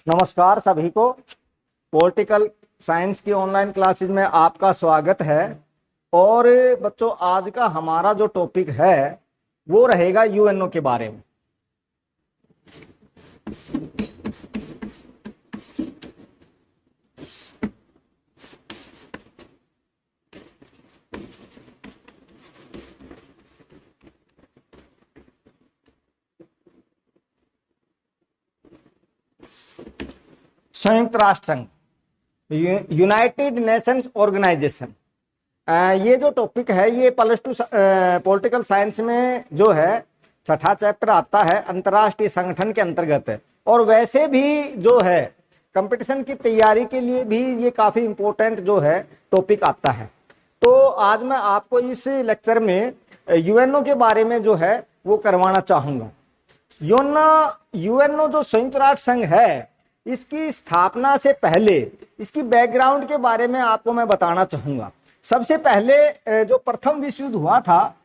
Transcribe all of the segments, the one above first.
नमस्कार सभी को। पॉलिटिकल साइंस की ऑनलाइन क्लासेज में आपका स्वागत है। और बच्चों, आज का हमारा जो टॉपिक है वो रहेगा यूएनओ के बारे में। संयुक्त राष्ट्र संघ, यूनाइटेड नेशंस ऑर्गेनाइजेशन, ये जो टॉपिक है ये +2 पॉलिटिकल साइंस में जो है छठा चैप्टर आता है, अंतर्राष्ट्रीय संगठन के अंतर्गत है। और वैसे भी जो है कंपटीशन की तैयारी के लिए भी ये काफी इंपॉर्टेंट जो है टॉपिक आता है। तो आज मैं आपको इस लेक्चर में यूएनओ के बारे में जो है वो करवाना चाहूंगा। यूएनओ जो संयुक्त राष्ट्र संघ है, इसकी स्थापना से पहले इसकी बैकग्राउंड के बारे में आपको मैं बताना चाहूंगा। सबसे पहले जो प्रथम विश्व युद्ध हुआ था,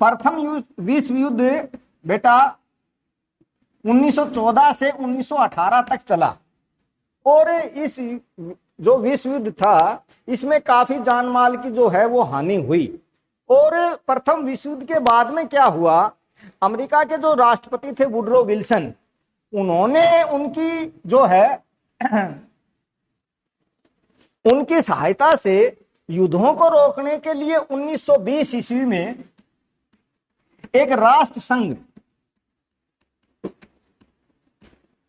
प्रथम विश्व युद्ध बेटा 1914 से 1918 तक चला। और इस जो विश्व युद्ध था इसमें काफी जान माल की जो है वो हानि हुई। और प्रथम विश्व युद्ध के बाद में क्या हुआ, अमेरिका के जो राष्ट्रपति थे वुडरो विल्सन, उन्होंने उनकी जो है उनकी सहायता से युद्धों को रोकने के लिए 1920 ईस्वी में एक राष्ट्र संघ,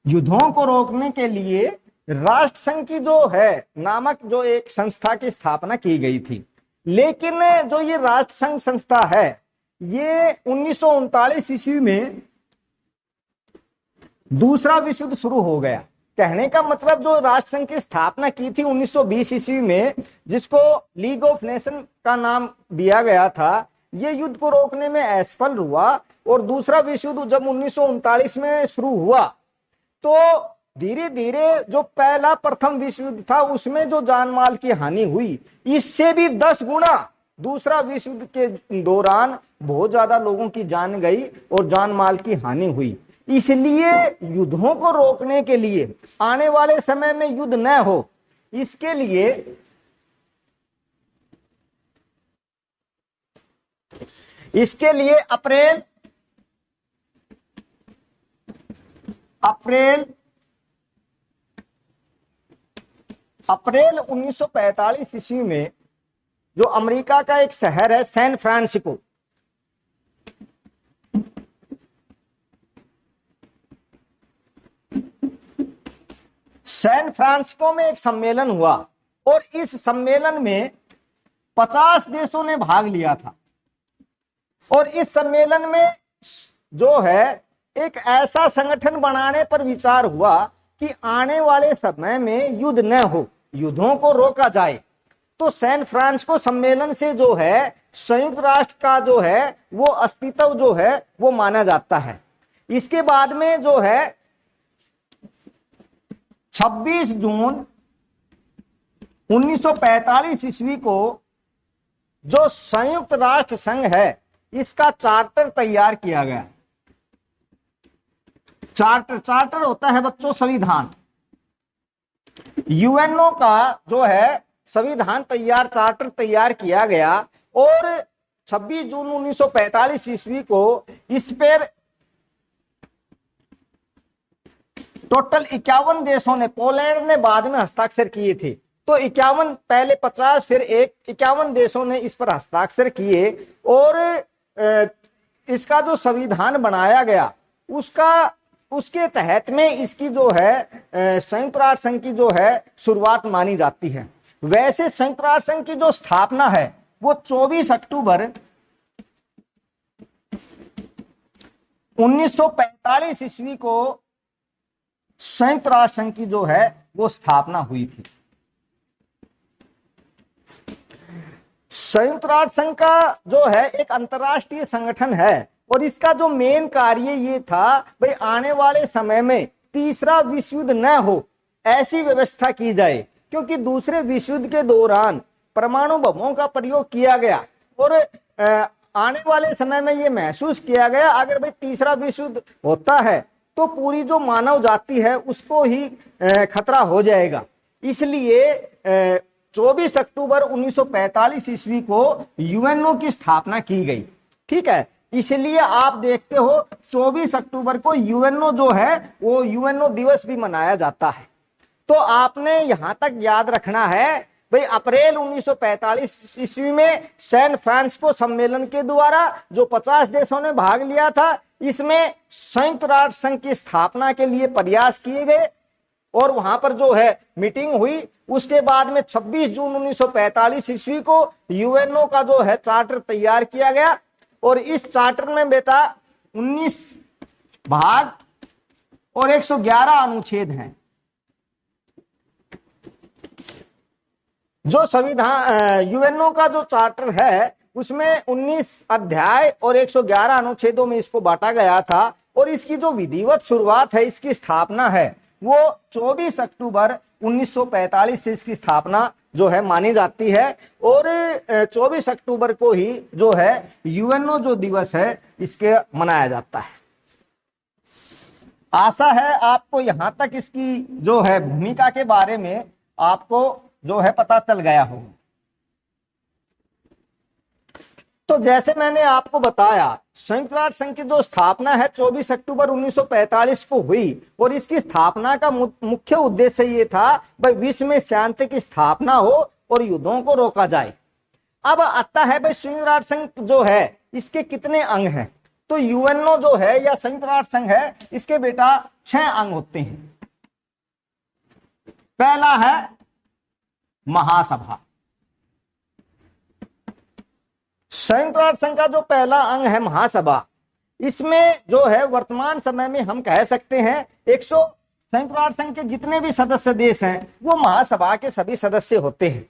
युद्धों को रोकने के लिए राष्ट्र संघ की जो है नामक जो एक संस्था की स्थापना की गई थी। लेकिन जो ये राष्ट्र संघ संस्था है ये 1939 ईस्वी में दूसरा विश्व युद्ध शुरू हो गया। कहने का मतलब जो राष्ट्र संघ की स्थापना की थी 1920 ईस्वी में, जिसको लीग ऑफ नेशन का नाम दिया गया था, ये युद्ध को रोकने में असफल हुआ। और दूसरा विश्व युद्ध जब 1939 में शुरू हुआ तो धीरे धीरे जो पहला प्रथम विश्व युद्ध था उसमें जो जान माल की हानि हुई, इससे भी 10 गुना दूसरा विश्व युद्ध के दौरान बहुत ज्यादा लोगों की जान गई और जान माल की हानि हुई। इसलिए युद्धों को रोकने के लिए, आने वाले समय में युद्ध न हो इसके लिए अप्रैल 1945 ईस्वी में जो अमेरिका का एक शहर है सैन फ्रांसिस्को, सैन फ्रांसिस्को में एक सम्मेलन हुआ। और इस सम्मेलन में 50 देशों ने भाग लिया था। और इस सम्मेलन में जो है एक ऐसा संगठन बनाने पर विचार हुआ कि आने वाले समय में युद्ध न हो, युद्धों को रोका जाए। तो सैन फ्रांसिस्को सम्मेलन से जो है संयुक्त राष्ट्र का जो है वो अस्तित्व जो है वो माना जाता है। इसके बाद में जो है 26 जून 1945 ईस्वी को जो संयुक्त राष्ट्र संघ है इसका चार्टर तैयार किया गया। चार्टर होता है बच्चों संविधान। यूएनओ का जो है संविधान चार्टर तैयार किया गया। और 26 जून 1945 ईस्वी को इस पर टोटल 51 देशों ने, पोलैंड ने बाद में हस्ताक्षर किए थे। तो 51, पहले 50 फिर 51 देशों ने इस पर हस्ताक्षर किए। और इसका जो संविधान बनाया गया उसके तहत में इसकी जो है संयुक्त राष्ट्र संघ की जो है शुरुआत मानी जाती है। वैसे संयुक्त राष्ट्र संघ की जो स्थापना है वो 24 अक्टूबर 1945 ईस्वी को संयुक्त राष्ट्र संघ की जो है वो स्थापना हुई थी। संयुक्त राष्ट्र संघ का जो है एक अंतर्राष्ट्रीय संगठन है। और इसका जो मेन कार्य ये था, भाई आने वाले समय में तीसरा विश्व युद्ध न हो ऐसी व्यवस्था की जाए। क्योंकि दूसरे विश्व युद्ध के दौरान परमाणु बमों का प्रयोग किया गया और आने वाले समय में ये महसूस किया गया, अगर भाई तीसरा विश्व युद्ध होता है तो पूरी जो मानव जाति है उसको ही खतरा हो जाएगा। इसलिए 24 अक्टूबर 1945 ईस्वी को यूएनओ की स्थापना की गई। ठीक है, इसलिए आप देखते हो 24 अक्टूबर को यूएनओ जो है वो यूएनओ दिवस भी मनाया जाता है। तो आपने यहां तक याद रखना है भाई, अप्रैल 1945 ईस्वी में सैन फ्रांसिस्को सम्मेलन के द्वारा जो 50 देशों ने भाग लिया था, इसमें संयुक्त राष्ट्र संघ की स्थापना के लिए प्रयास किए गए और वहां पर जो है मीटिंग हुई। उसके बाद में 26 जून 1945 ईस्वी को यूएनओ का जो है चार्टर तैयार किया गया और इस चार्टर में बेटा 19 भाग और 111 अनुच्छेद हैं। जो संविधान यूएनओ का जो चार्टर है उसमें 19 अध्याय और 111 अनुच्छेदों में इसको बांटा गया था और इसकी जो विधिवत शुरुआत है, इसकी स्थापना है, वो 24 अक्टूबर 1945 से इसकी स्थापना जो है मानी जाती है और 24 अक्टूबर को ही जो है यूएनओ जो दिवस है इसके मनाया जाता है। आशा है आपको यहां तक इसकी जो है भूमिका के बारे में आपको जो है पता चल गया हो। तो जैसे मैंने आपको बताया, संयुक्त राष्ट्र संघ की जो स्थापना है 24 अक्टूबर 1945 को हुई और इसकी स्थापना का मुख्य उद्देश्य ये था भाई विश्व में शांति की स्थापना हो और युद्धों को रोका जाए। अब आता है भाई संयुक्त राष्ट्र संघ जो है इसके कितने अंग हैं। तो यूएनओ जो है या संयुक्त राष्ट्र संघ है इसके बेटा 6 अंग होते हैं। पहला है महासभा। संयुक्त राष्ट्र संघ का जो पहला अंग है महासभा, इसमें जो है वर्तमान समय में हम कह सकते हैं 100 संयुक्त राष्ट्र संघ के जितने भी सदस्य देश हैं वो महासभा के सभी सदस्य होते हैं।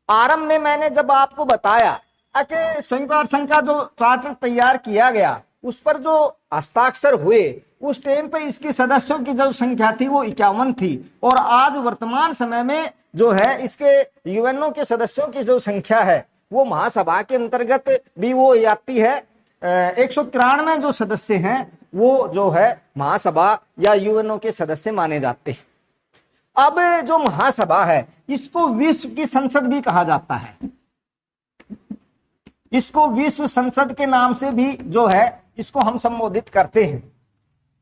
आरंभ में मैंने जब आपको बताया कि संयुक्त राष्ट्र संघ का जो चार्टर तैयार किया गया उस पर जो हस्ताक्षर हुए उस टाइम पे इसके सदस्यों की जो संख्या थी वो 51 थी और आज वर्तमान समय में जो है इसके यूएनओ के सदस्यों की जो संख्या है वो महासभा के अंतर्गत भी वो आती है। 193 जो सदस्य हैं वो जो है महासभा या यूएनओ के सदस्य माने जाते हैं। अब जो महासभा है इसको विश्व की संसद भी कहा जाता है। इसको विश्व संसद के नाम से भी जो है इसको हम संबोधित करते हैं।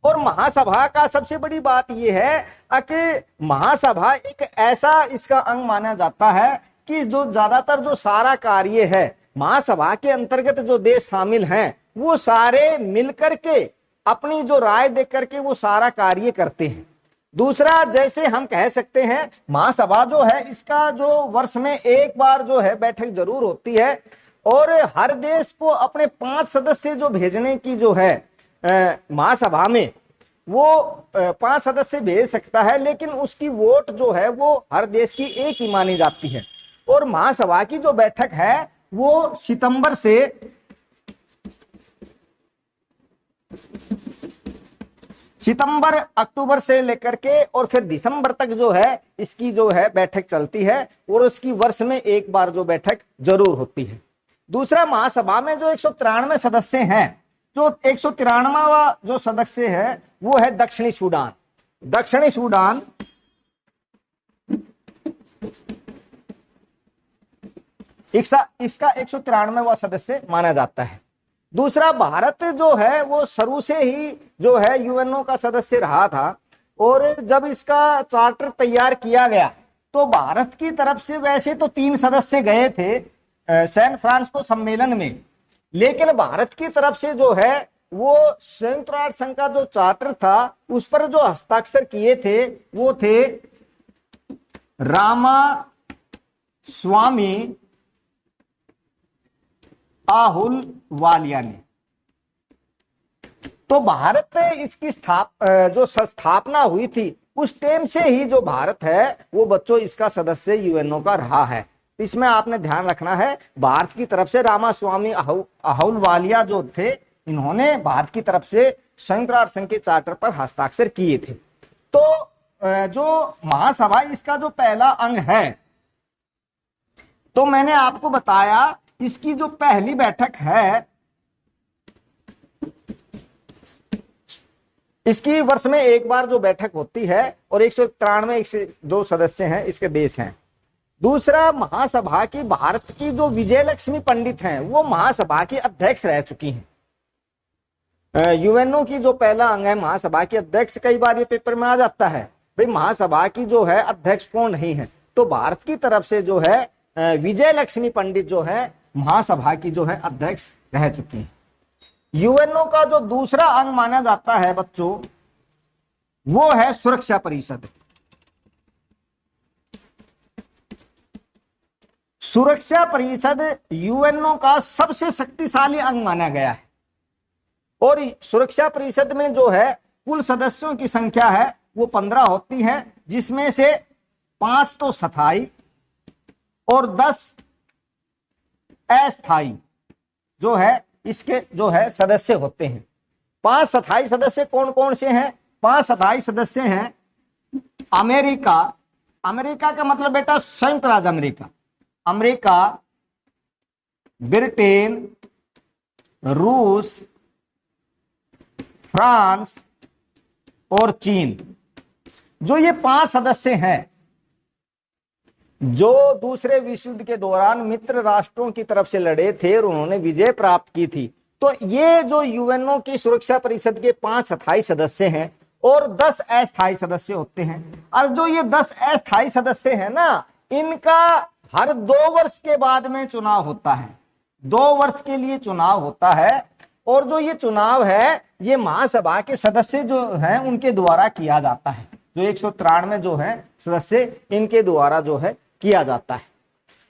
और महासभा का सबसे बड़ी बात यह है कि महासभा एक ऐसा इसका अंग माना जाता है कि जो ज्यादातर जो सारा कार्य है महासभा के अंतर्गत जो देश शामिल हैं वो सारे मिलकर के अपनी जो राय दे करके वो सारा कार्य करते हैं। दूसरा, जैसे हम कह सकते हैं महासभा जो है इसका जो वर्ष में एक बार जो है बैठक जरूर होती है और हर देश को अपने 5 सदस्य जो भेजने की जो है महासभा में वो 5 सदस्य भेज सकता है, लेकिन उसकी वोट जो है वो हर देश की एक ही मानी जाती है। और महासभा की जो बैठक है वो सितंबर अक्टूबर से लेकर के और फिर दिसंबर तक जो है इसकी जो है बैठक चलती है और उसकी वर्ष में एक बार जो बैठक जरूर होती है। दूसरा, महासभा में जो 193 सदस्य हैं, जो 193वां जो सदस्य है वो है दक्षिणी सूडान। दक्षिणी सूडान इसका 193वां सदस्य माना जाता है। दूसरा, भारत जो है वो शुरू से ही जो है यूएनओ का सदस्य रहा था और जब इसका चार्टर तैयार किया गया तो भारत की तरफ से वैसे तो 3 सदस्य गए थे सैन फ्रांसिस्को सम्मेलन में, लेकिन भारत की तरफ से जो है वो संयुक्त राष्ट्र संघ का जो चार्टर था उस पर जो हस्ताक्षर किए थे वो थे रामास्वामी अहलुवालिया ने। तो भारत इसकी जो स्थापना हुई थी उस टाइम से ही जो भारत है वो बच्चों इसका सदस्य यूएनओ का रहा है। इसमें आपने ध्यान रखना है भारत की तरफ से रामास्वामी अहलुवालिया जो थे इन्होंने भारत की तरफ से संयुक्त राष्ट्र संघ के चार्टर पर हस्ताक्षर किए थे। तो जो महासभा इसका जो पहला अंग है तो मैंने आपको बताया इसकी जो पहली बैठक है, इसकी वर्ष में एक बार जो बैठक होती है और 193 जो सदस्य हैं इसके देश हैं। दूसरा, महासभा की भारत की जो विजय लक्ष्मी पंडित हैं वो महासभा की अध्यक्ष रह चुकी हैं। यूएनओ की जो पहला अंग है महासभा की अध्यक्ष, कई बार ये पेपर में आ जाता है भाई महासभा की जो है अध्यक्ष कौन नहीं है, तो भारत की तरफ से जो है विजय लक्ष्मी पंडित जो है महासभा की जो है अध्यक्ष रह चुकी हैं। यूएनओ का जो दूसरा अंग माना जाता है बच्चों वो है सुरक्षा परिषद। सुरक्षा परिषद यूएनओ का सबसे शक्तिशाली अंग माना गया है और सुरक्षा परिषद में जो है कुल सदस्यों की संख्या है वो 15 होती है, जिसमें से 5 तो स्थायी और 10 अस्थायी जो है इसके जो है सदस्य होते हैं। 5 स्थायी सदस्य कौन कौन से हैं? 5 स्थायी सदस्य हैं अमेरिका, अमेरिका का मतलब बेटा संयुक्त राज्य अमेरिका, अमेरिका, ब्रिटेन, रूस, फ्रांस और चीन। जो ये 5 सदस्य हैं जो दूसरे विश्व युद्ध के दौरान मित्र राष्ट्रों की तरफ से लड़े थे और उन्होंने विजय प्राप्त की थी, तो ये जो यूएनओ की सुरक्षा परिषद के 5 स्थायी सदस्य हैं और 10 अस्थायी सदस्य होते हैं। और जो ये 10 अस्थायी सदस्य हैं ना, इनका हर 2 वर्ष के बाद में चुनाव होता है, 2 वर्ष के लिए चुनाव होता है और जो ये चुनाव है ये महासभा के सदस्य जो हैं उनके द्वारा किया जाता है। जो 193 जो है सदस्य इनके द्वारा जो है किया जाता है।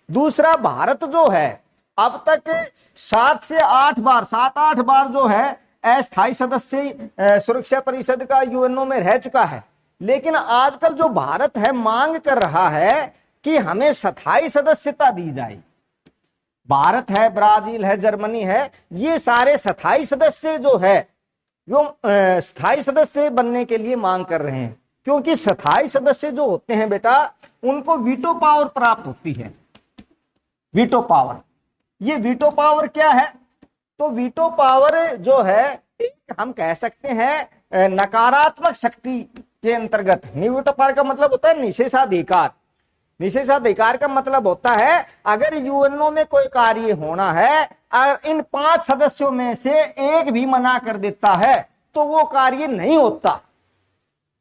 दूसरा, भारत जो है अब तक 7 से 8 बार 7-8 बार जो है अस्थायी सदस्य सुरक्षा परिषद का यूएनओ में रह चुका है, लेकिन आजकल जो भारत है मांग कर रहा है कि हमें स्थायी सदस्यता दी जाए। भारत है, ब्राजील है, जर्मनी है, ये सारे स्थायी सदस्य जो है वो स्थायी सदस्य बनने के लिए मांग कर रहे हैं, क्योंकि स्थायी सदस्य जो होते हैं बेटा उनको वीटो पावर प्राप्त होती है। वीटो पावर, ये वीटो पावर क्या है? तो वीटो पावर जो है एक हम कह सकते हैं नकारात्मक शक्ति के अंतर्गत। वीटो पावर का मतलब होता है निषेधाधिकार। निषेधाधिकार का मतलब होता है अगर यूएनओ में कोई कार्य होना है और इन 5 सदस्यों में से एक भी मना कर देता है तो वो कार्य नहीं होता,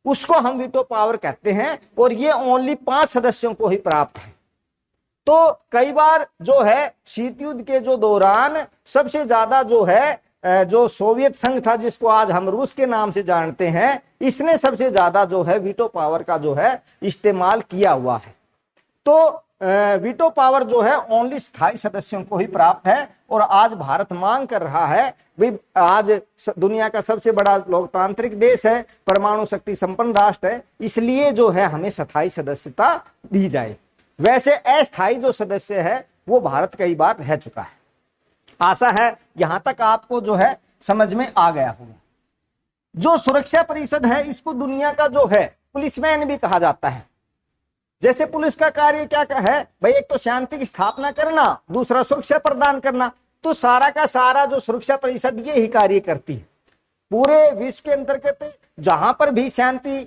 उसको हम वीटो पावर कहते हैं और ये ओनली 5 सदस्यों को ही प्राप्त है। तो कई बार जो है शीत युद्ध के जो दौरान सबसे ज्यादा जो है जो सोवियत संघ था, जिसको आज हम रूस के नाम से जानते हैं, इसने सबसे ज्यादा जो है वीटो पावर का जो है इस्तेमाल किया हुआ है। तो वीटो पावर जो है ओनली स्थायी सदस्यों को ही प्राप्त है और आज भारत मांग कर रहा है भाई आज दुनिया का सबसे बड़ा लोकतांत्रिक देश है, परमाणु शक्ति संपन्न राष्ट्र है, इसलिए जो है हमें स्थायी सदस्यता दी जाए। वैसे अस्थायी जो सदस्य है वो भारत कई बार रह चुका है। आशा है यहां तक आपको जो है समझ में आ गया होगा। जो सुरक्षा परिषद है इसको दुनिया का जो है पुलिसमैन भी कहा जाता है। जैसे पुलिस का कार्य क्या है भाई, एक तो शांति की स्थापना करना, दूसरा सुरक्षा प्रदान करना। तो सारा का सारा जो सुरक्षा परिषद ये ही कार्य करती है। पूरे विश्व के अंतर्गत जहां पर भी शांति,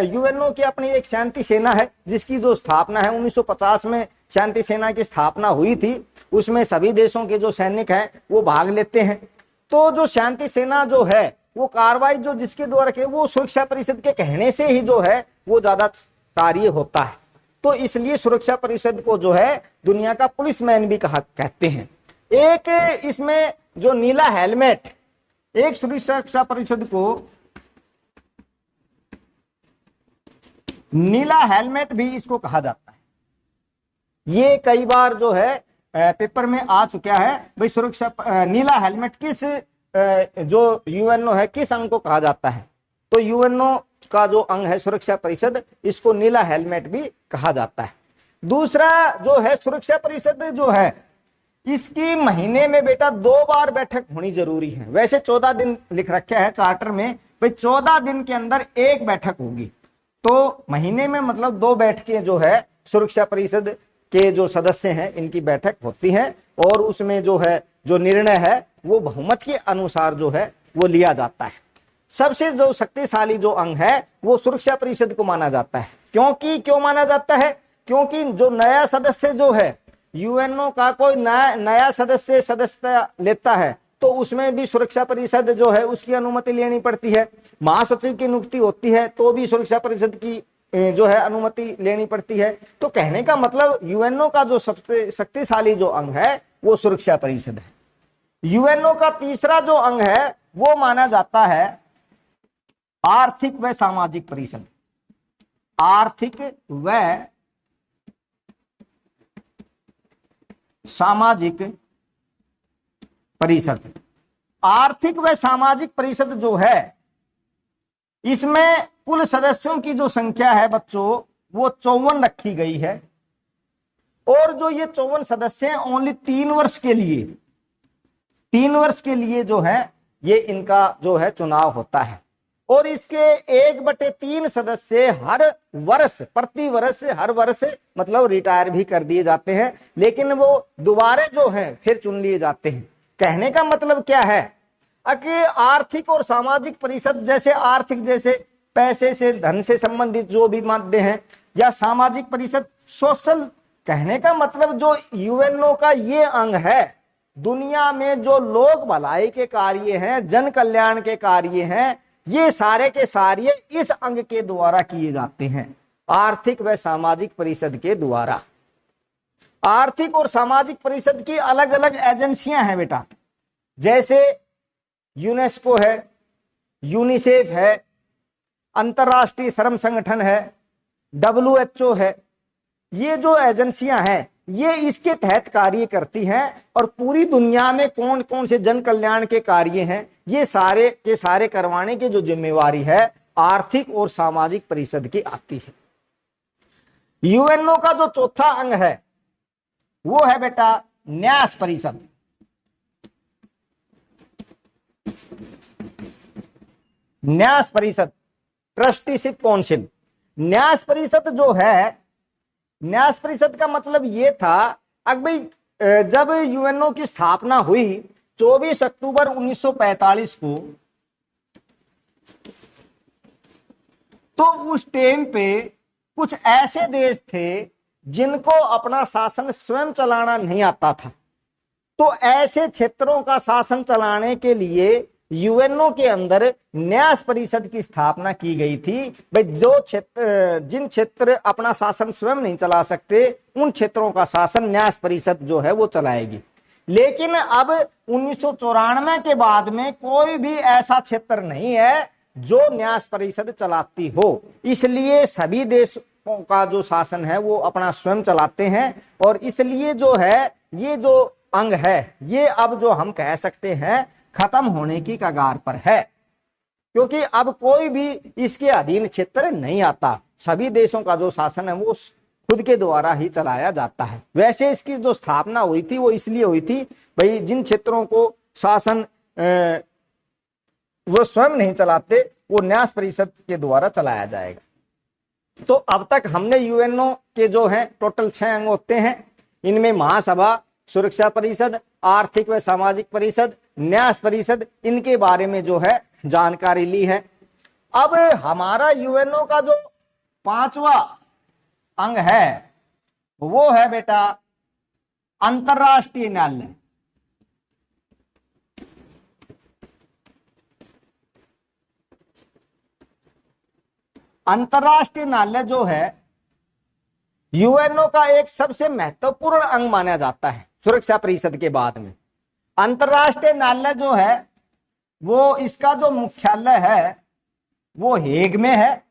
यूएनओ की अपनी एक शांति सेना है जिसकी जो स्थापना है 1950 में शांति सेना की स्थापना हुई थी, उसमें सभी देशों के जो सैनिक हैं वो भाग लेते हैं। तो जो शांति सेना जो है वो कार्रवाई जो जिसके द्वारा के वो सुरक्षा परिषद के कहने से ही जो है वो ज्यादा कार्य होता है। तो इसलिए सुरक्षा परिषद को जो है दुनिया का पुलिसमैन भी कहते हैं। एक इसमें जो नीला हेलमेट, एक सुरक्षा परिषद को नीला हेलमेट भी इसको कहा जाता है। ये कई बार जो है पेपर में आ चुका है भाई सुरक्षा नीला हेलमेट किस जो यूएनओ है किस अंग को कहा जाता है। तो यूएनओ का जो अंग है सुरक्षा परिषद, इसको नीला हेलमेट भी कहा जाता है। दूसरा जो है सुरक्षा परिषद जो है इसकी महीने में बेटा 2 बार बैठक होनी जरूरी है। वैसे 14 दिन लिख रखा है चार्टर में, भाई 14 दिन के अंदर एक बैठक होगी। तो महीने में मतलब 2 बैठकें जो है सुरक्षा परिषद के जो सदस्य हैं इनकी बैठक होती है। और उसमें जो है जो निर्णय है वो बहुमत के अनुसार जो है वो लिया जाता है। सबसे जो शक्तिशाली जो अंग है वो सुरक्षा परिषद को माना जाता है। क्यों माना जाता है? क्योंकि जो नया सदस्य जो है यूएनओ का कोई नया सदस्य सदस्यता लेता है तो उसमें भी सुरक्षा परिषद जो है उसकी अनुमति लेनी पड़ती है। महासचिव की नियुक्ति होती है तो भी सुरक्षा परिषद की जो है अनुमति लेनी पड़ती है। तो कहने का मतलब यूएनओ का जो सबसे शक्तिशाली जो अंग है वो सुरक्षा परिषद है। यूएनओ का तीसरा जो अंग है वो माना जाता है आर्थिक व सामाजिक परिषद। आर्थिक व सामाजिक परिषद। आर्थिक व सामाजिक परिषद जो है इसमें कुल सदस्यों की जो संख्या है बच्चों वो 54 रखी गई है। और जो ये 54 सदस्य हैं ओनली 3 वर्ष के लिए जो है ये इनका जो है चुनाव होता है। और इसके 1/3 सदस्य हर वर्ष प्रति वर्ष हर वर्ष मतलब रिटायर भी कर दिए जाते हैं, लेकिन वो दोबारा जो है फिर चुन लिए जाते हैं। कहने का मतलब क्या है कि आर्थिक और सामाजिक परिषद जैसे आर्थिक जैसे पैसे से धन से संबंधित जो भी माध्यम है या सामाजिक परिषद सोशल। कहने का मतलब जो यूएनओ का ये अंग है दुनिया में जो लोक भलाई के कार्य हैं जन कल्याण के कार्य हैं ये सारे के सारे इस अंग के द्वारा किए जाते हैं, आर्थिक व सामाजिक परिषद के द्वारा। आर्थिक और सामाजिक परिषद की अलग अलग एजेंसियां हैं बेटा, जैसे यूनेस्को है, यूनिसेफ है, अंतरराष्ट्रीय श्रम संगठन है, WHO है। ये जो एजेंसियां हैं ये इसके तहत कार्य करती हैं और पूरी दुनिया में कौन कौन से जन कल्याण के कार्य हैं ये सारे के सारे करवाने की जो जिम्मेवारी है आर्थिक और सामाजिक परिषद की आती है। यूएनओ का जो चौथा अंग है वो है बेटा न्यास परिषद। न्यास परिषद ट्रस्टीशिप काउंसिल। न्यास परिषद जो है, न्यास परिषद का मतलब ये था अब भाई जब यूएनओ की स्थापना हुई 24 अक्टूबर 1945 को, तो उस टाइम पे कुछ ऐसे देश थे जिनको अपना शासन स्वयं चलाना नहीं आता था। तो ऐसे क्षेत्रों का शासन चलाने के लिए यूएनओ के अंदर न्यास परिषद की स्थापना की गई थी। भाई जिन क्षेत्र अपना शासन स्वयं नहीं चला सकते उन क्षेत्रों का शासन न्यास परिषद जो है वो चलाएगी। लेकिन अब 1994 के बाद में कोई भी ऐसा क्षेत्र नहीं है जो न्यास परिषद चलाती हो, इसलिए सभी देशों का जो शासन है वो अपना स्वयं चलाते हैं। और इसलिए जो है ये जो अंग है ये अब जो हम कह सकते हैं खत्म होने की कगार पर है, क्योंकि अब कोई भी इसके अधीन क्षेत्र नहीं आता। सभी देशों का जो शासन है वो खुद के द्वारा ही चलाया जाता है। वैसे इसकी जो स्थापना हुई थी वो इसलिए हुई थी भाई जिन क्षेत्रों को शासन वो स्वयं नहीं चलाते वो न्यास परिषद के द्वारा चलाया जाएगा। तो अब तक हमने यूएनओ के जो है टोटल 6 अंग होते हैं। इनमें महासभा, सुरक्षा परिषद, आर्थिक व सामाजिक परिषद, न्यास परिषद, इनके बारे में जो है जानकारी ली है। अब हमारा यूएनओ का जो 5वां अंग है वो है बेटा अंतरराष्ट्रीय न्यायालय। अंतरराष्ट्रीय न्यायालय जो है यूएनओ का एक सबसे महत्वपूर्ण अंग माना जाता है सुरक्षा परिषद के बाद में। अंतरराष्ट्रीय न्यायालय जो है वो इसका जो मुख्यालय है वो हेग में है।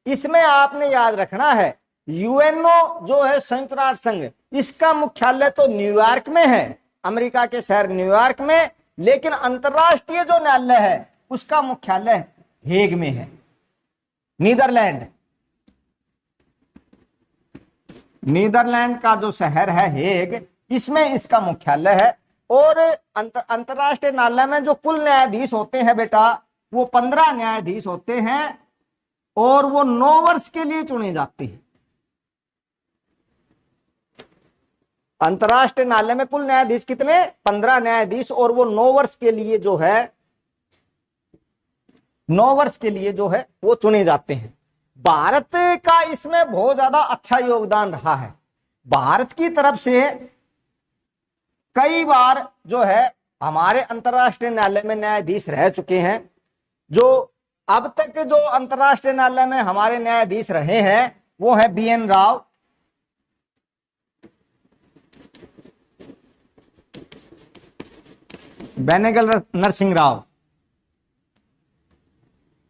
इसमें आपने याद रखना है यूएनओ जो है संयुक्त राष्ट्र संघ, इसका मुख्यालय तो न्यूयॉर्क में है, अमेरिका के शहर न्यूयॉर्क में, लेकिन अंतरराष्ट्रीय जो न्यायालय है उसका मुख्यालय हेग में है, नीदरलैंड। नीदरलैंड का जो शहर है हेग, इसमें इसका मुख्यालय है। और अंतरराष्ट्रीय न्यायालय में जो कुल न्यायाधीश होते हैं बेटा वो 15 न्यायाधीश होते हैं और वो 9 वर्ष के लिए चुने जाते हैं। अंतर्राष्ट्रीय न्यायालय में कुल न्यायाधीश कितने? 15 न्यायाधीश, और वो 9 वर्ष के लिए जो है 9 वर्ष के लिए जो है वो चुने जाते हैं। भारत का इसमें बहुत ज्यादा अच्छा योगदान रहा है। भारत की तरफ से कई बार जो है हमारे अंतर्राष्ट्रीय न्यायालय में न्यायाधीश रह चुके हैं। जो अब तक जो अंतर्राष्ट्रीय न्यायालय में हमारे न्यायाधीश रहे हैं वो है BN राव, बेनेगल नरसिंह राव,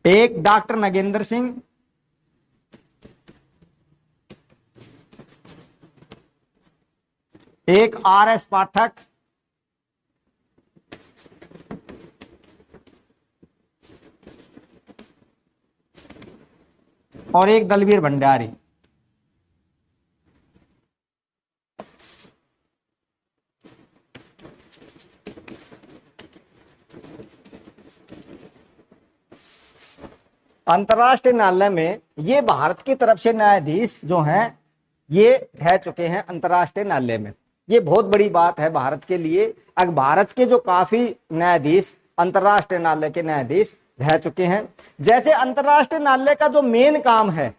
एक डॉक्टर नगेंद्र सिंह, एक RS पाठक, और एक दलवीर भंडारी। अंतर्राष्ट्रीय न्यायालय में ये भारत की तरफ से न्यायाधीश जो हैं ये रह चुके हैं अंतर्राष्ट्रीय न्यायालय में। ये बहुत बड़ी बात है भारत के लिए। अगर भारत के जो काफी न्यायाधीश अंतर्राष्ट्रीय न्यायालय के न्यायाधीश रह चुके हैं। जैसे अंतर्राष्ट्रीय न्यायालय का जो मेन काम है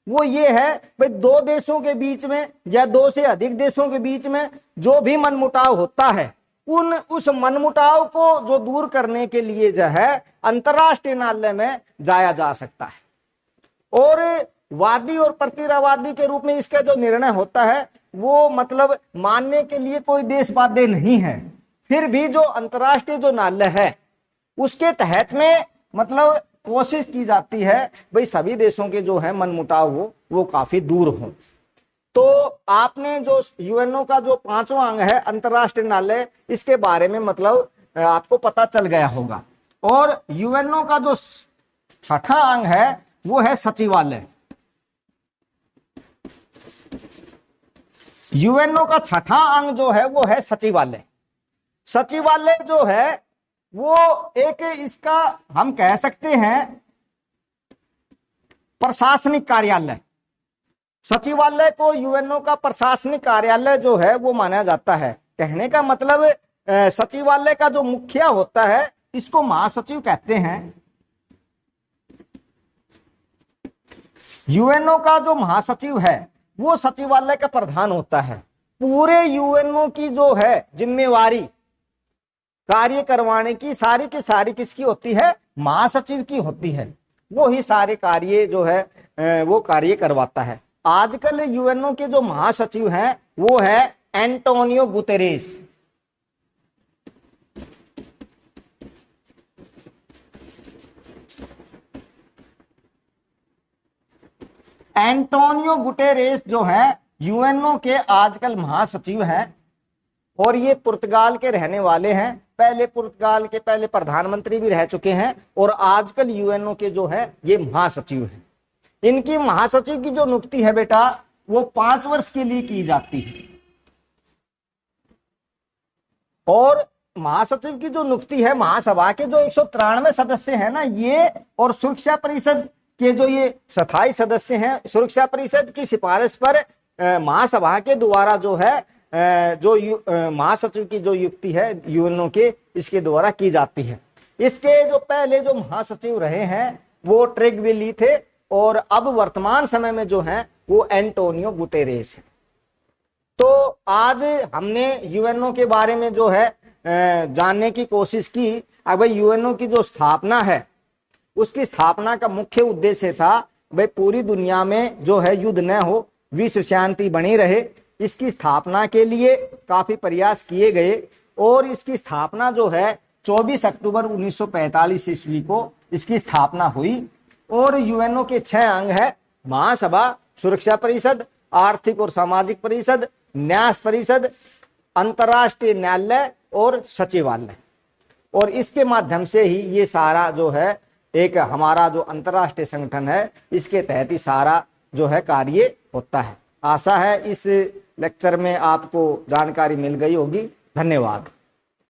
वो ये है भाई, दो देशों के बीच में या दो से अधिक देशों के बीच में जो भी मनमुटाव होता है उस मनमुटाव को जो दूर करने के लिए जो है अंतर्राष्ट्रीय न्यायालय में जाया जा सकता है। और वादी और प्रतिवादी के रूप में इसका जो निर्णय होता है वो मतलब मानने के लिए कोई देश बाध्य नहीं है। फिर भी जो अंतर्राष्ट्रीय जो न्यायालय है उसके तहत में मतलब कोशिश की जाती है भाई सभी देशों के जो है मनमुटाव वो काफी दूर हो। तो आपने जो यूएनओ का जो 5वां अंग है अंतर्राष्ट्रीय न्यायालय, इसके बारे में मतलब आपको पता चल गया होगा। और यूएनओ का जो 6ठा अंग है वो है सचिवालय। यूएनओ का 6ठा अंग जो है वो है सचिवालय। सचिवालय जो है वो एक इसका हम कह सकते हैं प्रशासनिक कार्यालय। सचिवालय को यूएनओ का प्रशासनिक कार्यालय जो है वो माना जाता है। कहने का मतलब सचिवालय का जो मुखिया होता है इसको महासचिव कहते हैं। यूएनओ का जो महासचिव है वो सचिवालय का प्रधान होता है। पूरे यूएनओ की जो है जिम्मेवारी कार्य करवाने की सारी किसकी होती है? महासचिव की होती है। वो ही सारे कार्य जो है वो कार्य करवाता है। आजकल यूएनओ के जो महासचिव हैं वो है एंटोनियो गुतेरेस। एंटोनियो गुटेरेस जो है यूएनओ के आजकल महासचिव हैं और ये पुर्तगाल के रहने वाले हैं। पहले पुर्तगाल के पहले प्रधानमंत्री भी रह चुके हैं और आजकल यूएनओ के जो है ये महासचिव हैं। इनकी महासचिव की जो नियुक्ति है बेटा वो 5 वर्ष के लिए की जाती है। और महासचिव की जो नियुक्ति है महासभा के जो 193 सदस्य हैं ना ये, और सुरक्षा परिषद के जो ये स्थायी सदस्य हैं, सुरक्षा परिषद की सिफारिश पर महासभा के द्वारा जो है जो महासचिव की जो नियुक्ति है यूएनओ के इसके द्वारा की जाती है। इसके जो पहले जो महासचिव रहे हैं वो ट्रेगवेली थे और अब वर्तमान समय में जो है वो एंटोनियो गुटेरेस है। तो आज हमने यूएनओ के बारे में जो है जानने की कोशिश की। अब भाई यूएनओ की जो स्थापना है उसकी स्थापना का मुख्य उद्देश्य था भाई पूरी दुनिया में जो है युद्ध न हो, विश्व शांति बनी रहे। इसकी स्थापना के लिए काफी प्रयास किए गए और इसकी स्थापना जो है 24 अक्टूबर 1945 ईस्वी को इसकी स्थापना हुई। और यूएनओ के 6 अंग है महासभा, सुरक्षा परिषद, आर्थिक और सामाजिक परिषद, न्याय परिषद, अंतर्राष्ट्रीय न्यायालय और सचिवालय। और इसके माध्यम से ही ये सारा जो है एक हमारा जो अंतर्राष्ट्रीय संगठन है इसके तहत ही सारा जो है कार्य होता है। आशा है इस लेक्चर में आपको जानकारी मिल गई होगी। धन्यवाद।